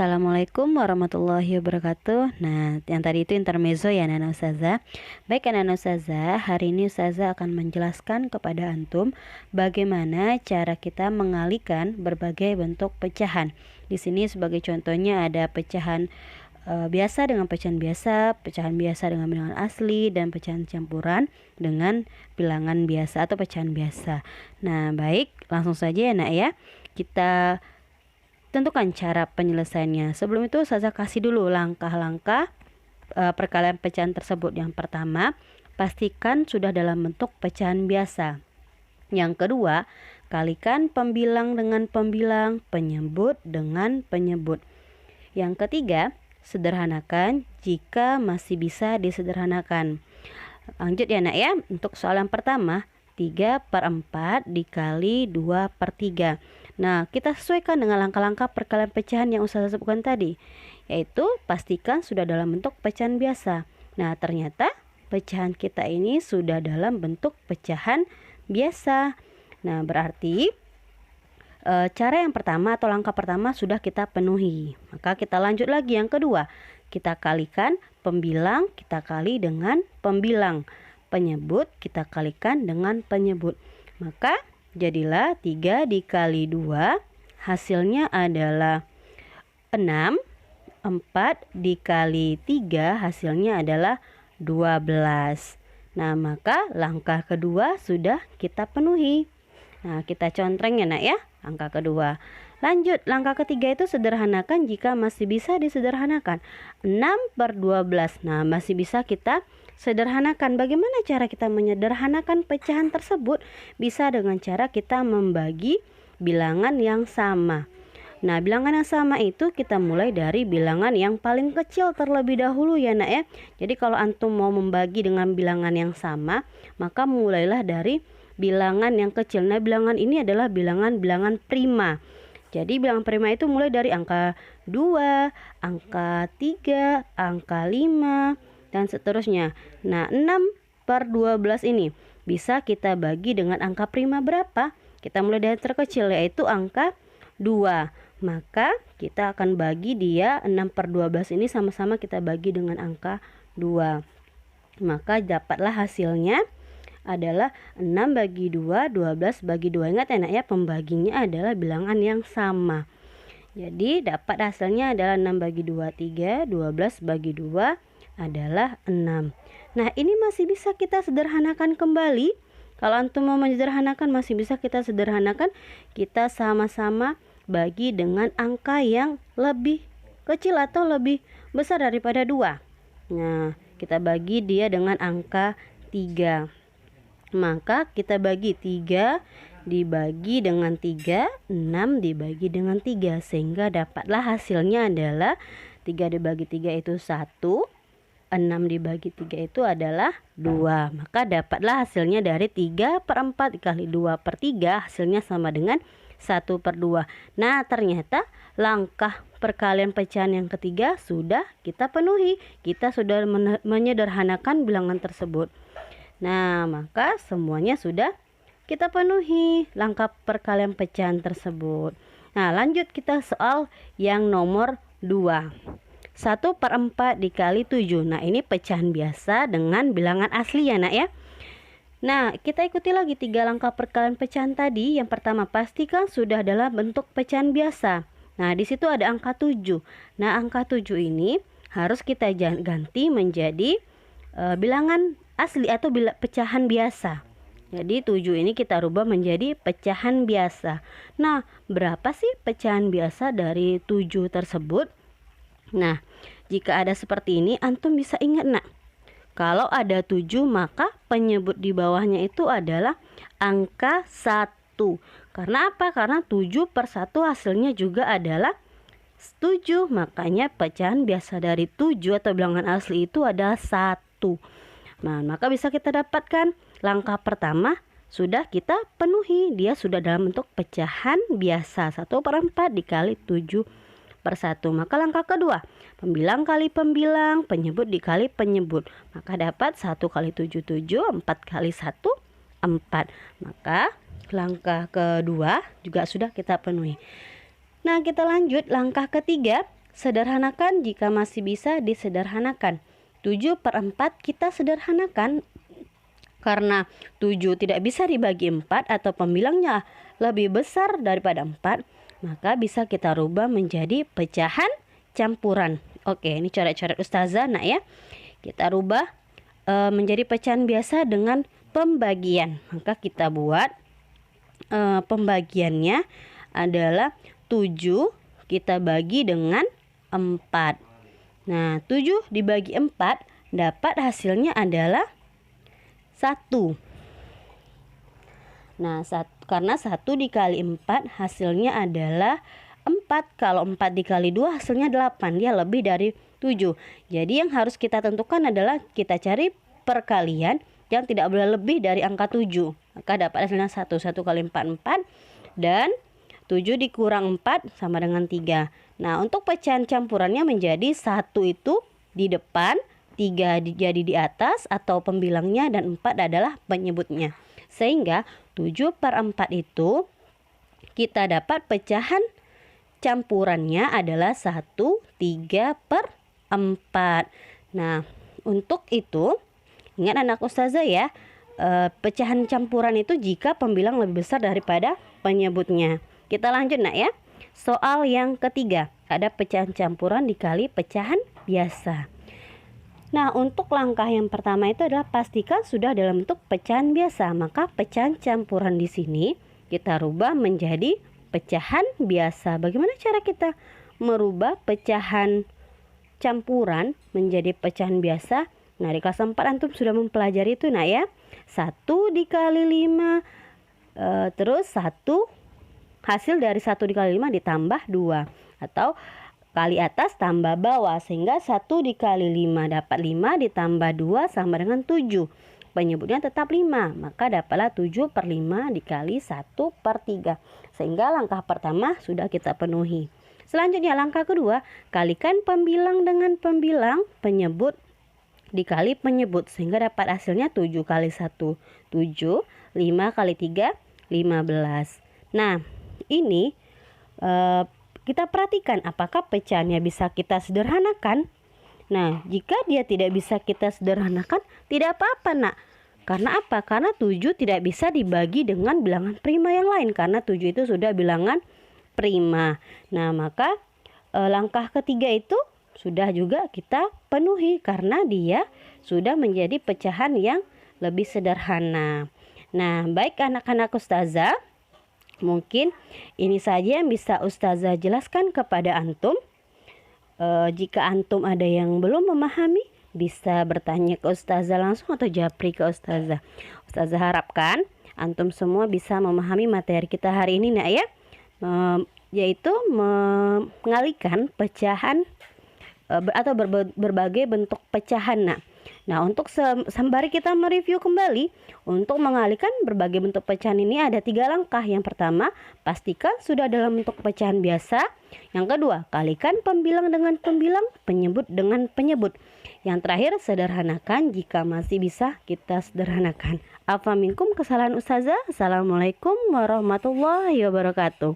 Assalamualaikum warahmatullahi wabarakatuh. Nah, yang tadi itu intermezzo ya Nana Ustazah. Baik Nana Ustazah, hari ini Ustazah akan menjelaskan kepada antum bagaimana cara kita mengalihkan berbagai bentuk pecahan. Di sini sebagai contohnya ada pecahan biasa dengan pecahan biasa dengan bilangan asli, dan pecahan campuran dengan bilangan biasa atau pecahan biasa. Nah, baik, langsung saja ya Nak ya. Kita tentukan cara penyelesaiannya. Sebelum itu saya kasih dulu langkah-langkah perkalian pecahan tersebut. Yang pertama, pastikan sudah dalam bentuk pecahan biasa. Yang kedua, kalikan pembilang dengan pembilang, penyebut dengan penyebut. Yang ketiga, sederhanakan jika masih bisa disederhanakan. Lanjut ya Nak ya. Untuk soal yang pertama, 3/4 dikali 2/3. Nah, kita sesuaikan dengan langkah-langkah perkalian pecahan yang Ustazah sebutkan tadi, yaitu pastikan sudah dalam bentuk pecahan biasa. Nah, ternyata pecahan kita ini sudah dalam bentuk pecahan biasa. Nah, berarti cara yang pertama atau langkah pertama sudah kita penuhi. Maka kita lanjut lagi yang kedua. Kita kalikan pembilang, kita kali dengan pembilang. Penyebut kita kalikan dengan penyebut. Maka jadilah 3 dikali 2 hasilnya adalah 6. 4 dikali 3 hasilnya adalah 12. Nah, maka langkah kedua sudah kita penuhi. Nah, kita contreng ya Nak ya, langkah kedua. Lanjut, langkah ketiga itu sederhanakan jika masih bisa disederhanakan. 6/12. Nah, masih bisa kita sederhanakan. Bagaimana cara kita menyederhanakan pecahan tersebut? Bisa dengan cara kita membagi bilangan yang sama. Nah, bilangan yang sama itu kita mulai dari bilangan yang paling kecil terlebih dahulu ya Nak ya. Jadi kalau antum mau membagi dengan bilangan yang sama, maka mulailah dari bilangan yang kecil. Nah, bilangan ini adalah bilangan prima. Jadi bilangan prima itu mulai dari angka 2, angka 3, angka 5, dan seterusnya. Nah, 6/12 ini bisa kita bagi dengan angka prima berapa? Kita mulai dari terkecil, yaitu angka 2. Maka kita akan bagi dia 6/12 ini sama-sama kita bagi dengan angka 2. Maka dapatlah hasilnya adalah 6 bagi 2, 12 bagi 2. Ingat ya Nak ya, pembaginya adalah bilangan yang sama. Jadi dapat hasilnya adalah 6 bagi 2, 3, 12 bagi 2 adalah 6. Nah, ini masih bisa kita sederhanakan kembali. Kalau antum mau menyederhanakan, masih bisa kita sederhanakan. Kita sama-sama bagi dengan angka yang lebih kecil atau lebih besar daripada 2. Nah, kita bagi dia dengan angka 3. Maka kita bagi 3 dibagi dengan 3, 6 dibagi dengan 3, sehingga dapatlah hasilnya adalah 3 dibagi 3 itu 1, 6 dibagi 3 itu adalah 2. Maka dapatlah hasilnya dari 3/4 dikali 2/3 hasilnya sama dengan 1/2. Nah, ternyata langkah perkalian pecahan yang ketiga sudah kita penuhi. Kita sudah menyederhanakan bilangan tersebut. Nah, maka semuanya sudah kita penuhi langkah perkalian pecahan tersebut. Nah, lanjut kita soal yang nomor 2. 1/4 dikali 7. Nah, ini pecahan biasa dengan bilangan asli ya Nak ya. Nah, kita ikuti lagi 3 langkah perkalian pecahan tadi. Yang pertama, pastikan sudah dalam bentuk pecahan biasa. Nah, di situ ada angka 7. Nah, angka 7 ini harus kita ganti menjadi bilangan asli atau pecahan biasa. Jadi 7 ini kita rubah menjadi pecahan biasa. Nah, berapa sih pecahan biasa dari 7 tersebut? Nah, jika ada seperti ini, antum bisa ingat Nak. Kalau ada 7, maka penyebut di bawahnya itu adalah angka 1. Karena apa? Karena 7/1 hasilnya juga adalah 7. Makanya pecahan biasa dari 7 atau bilangan asli itu adalah 1. Nah, maka bisa kita dapatkan langkah pertama sudah kita penuhi. Dia sudah dalam bentuk pecahan biasa. 1/4 dikali 7/1. Maka langkah kedua, pembilang kali pembilang, penyebut dikali penyebut. Maka dapat 1 kali 7, 7, 4 kali 1, 4. Maka langkah kedua juga sudah kita penuhi. Nah, kita lanjut langkah ketiga. sederhanakan jika masih bisa disederhanakan. 7/4 kita sederhanakan. Karena 7 tidak bisa dibagi 4 atau pembilangnya lebih besar daripada 4, maka bisa kita rubah menjadi pecahan campuran. Oke, ini coret-coret Ustazah nak ya. Kita rubah menjadi pecahan biasa dengan pembagian. Maka kita buat pembagiannya adalah 7 kita bagi dengan 4. Nah, 7 dibagi 4 dapat hasilnya adalah 1. Nah, karena 1 dikali 4 hasilnya adalah 4. Kalau 4 dikali 2 hasilnya 8. Dia lebih dari 7. Jadi yang harus kita tentukan adalah kita cari perkalian yang tidak boleh lebih dari angka 7. Maka dapat hasilnya 1. 1 kali 4, 4. Dan 7 dikurang 4 sama dengan 3. Nah, untuk pecahan campurannya menjadi 1 itu di depan, 3 jadi di atas atau pembilangnya, dan 4 adalah penyebutnya. Sehingga 7/4 itu kita dapat pecahan campurannya adalah 1 3/4. Nah, untuk itu ingat anak Ustazah ya, pecahan campuran itu jika pembilang lebih besar daripada penyebutnya. Kita lanjut nak ya. Soal yang ketiga, ada pecahan campuran dikali pecahan biasa. Nah, untuk langkah yang pertama itu adalah pastikan sudah dalam bentuk pecahan biasa. Maka pecahan campuran di sini kita rubah menjadi pecahan biasa. Bagaimana cara kita merubah pecahan campuran menjadi pecahan biasa? Nah, di kelas 4 antum sudah mempelajari itu nak ya. 1 dikali 5 terus 1 hasil dari 1 dikali 5 ditambah 2 atau kali atas tambah bawah, sehingga 1 dikali 5 dapat 5 ditambah 2 sama dengan 7. Penyebutnya tetap 5, maka dapatlah 7/5 dikali 1/3. Sehingga langkah pertama sudah kita penuhi. Selanjutnya langkah kedua, kalikan pembilang dengan pembilang, penyebut dikali penyebut, sehingga dapat hasilnya 7 kali 1 7, 5 kali 3 15. Nah, ini kita perhatikan apakah pecahannya bisa kita sederhanakan. Nah, jika dia tidak bisa kita sederhanakan, tidak apa-apa nak. Karena apa? Karena 7 tidak bisa dibagi dengan bilangan prima yang lain, karena 7 itu sudah bilangan prima. Nah, maka langkah ketiga itu sudah juga kita penuhi karena dia sudah menjadi pecahan yang lebih sederhana. Nah, baik anak-anak Ustazah, mungkin ini saja yang bisa Ustazah jelaskan kepada antum. Jika antum ada yang belum memahami, bisa bertanya ke Ustazah langsung atau japri ke Ustazah. Ustazah harapkan antum semua bisa memahami materi kita hari ini nak ya, yaitu mengalihkan pecahan atau berbagai bentuk pecahan nak. Nah, untuk sembari kita mereview kembali, untuk mengalihkan berbagai bentuk pecahan ini ada 3 langkah. Yang pertama, pastikan sudah dalam bentuk pecahan biasa. Yang kedua, kalikan pembilang dengan pembilang, penyebut dengan penyebut. Yang terakhir, sederhanakan jika masih bisa kita sederhanakan. Afa minkum kesalahan Ustazah. Assalamualaikum warahmatullahi wabarakatuh.